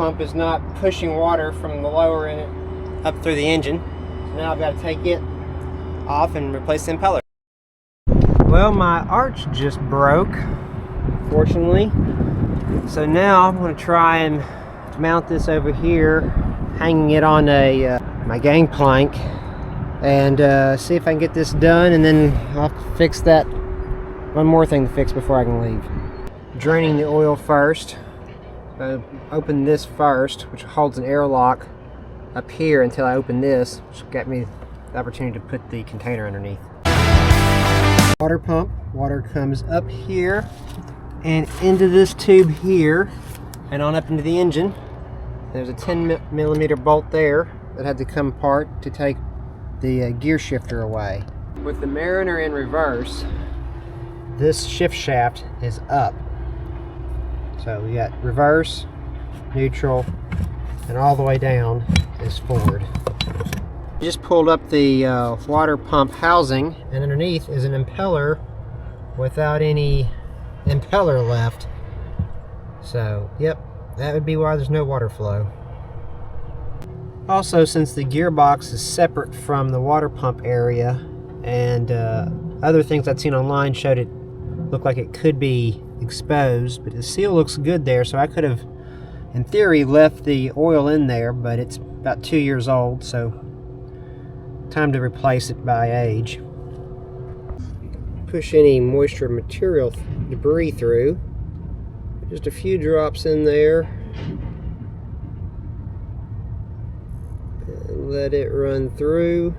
pump is not pushing water from the lower end up through the engine. So now I've got to take it off and replace the impeller. Well, my arch just broke, fortunately. So now I'm going to try and mount this over here, hanging it on my gangplank, and see if I can get this done, and then I'll have to fix that. One more thing to fix before I can leave. Draining the oil first. Open this first, which holds an airlock up here until I open this, which got me the opportunity to put the container underneath. Water pump. Water comes up here and into this tube here and on up into the engine. There's a 10mm bolt there that had to come apart to take the gear shifter away. With the Mariner in reverse, this shift shaft is up. So we got reverse, neutral, and all the way down is forward. Just pulled up the water pump housing, and underneath is an impeller without any impeller left. So, yep, that would be why there's no water flow. Also, since the gearbox is separate from the water pump area, and other things I'd seen online showed it looked like it could be exposed, but the seal looks good there, so I could have, in theory, left the oil in there, but it's about 2 years old, so time to replace it by age. Push any moisture material debris through. Just a few drops in there. And let it run through.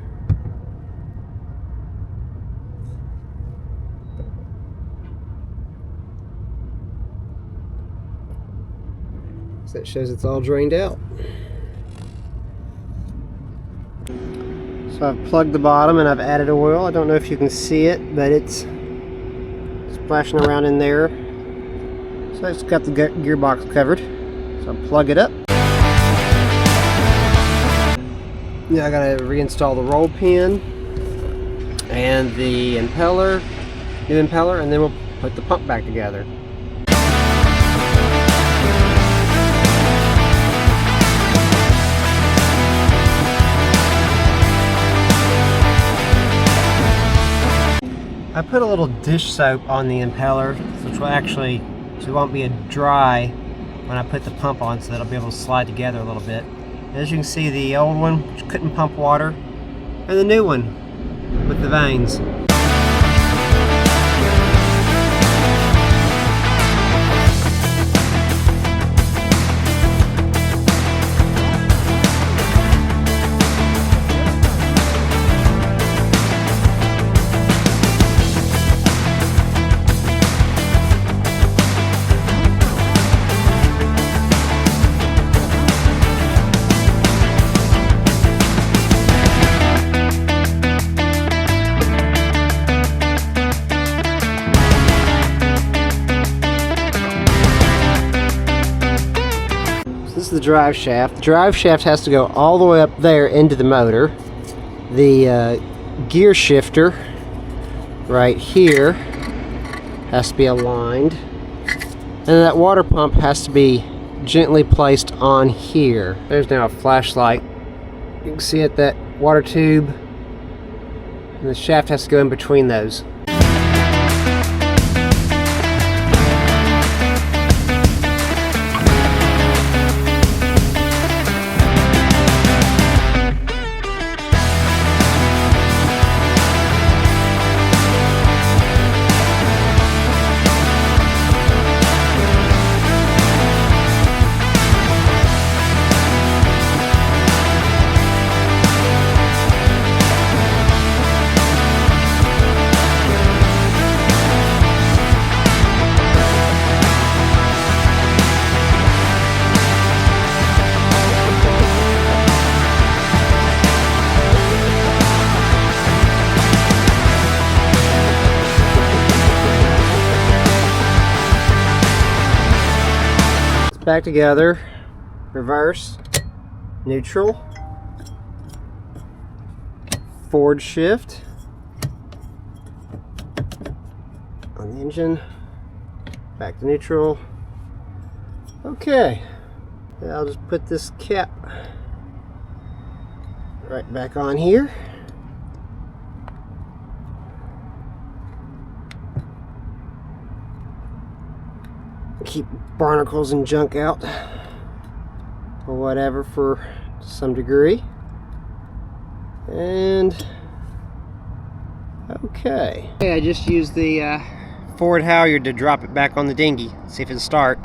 So that shows it's all drained out. So I've plugged the bottom and I've added oil. I don't know if you can see it, but it's splashing around in there. So it's got the gearbox covered. So I'll plug it up. Now I gotta reinstall the roll pin and the impeller, new impeller, and then we'll put the pump back together. I put a little dish soap on the impeller, which will actually, so it won't be dry when I put the pump on, so that it'll be able to slide together a little bit. As you can see, the old one, which couldn't pump water, and the new one with the vanes. This is the drive shaft. The drive shaft has to go all the way up there into the motor. The gear shifter right here has to be aligned. And that water pump has to be gently placed on here. There's now a flashlight. You can see it, that water tube. And the shaft has to go in between those. Back together, reverse, neutral, forward shift on the engine, back to neutral. Okay, I'll just put this cap right back on here. Keep barnacles and junk out, or whatever, for some degree. And okay, I just used the forward halyard to drop it back on the dinghy, see if it'll start.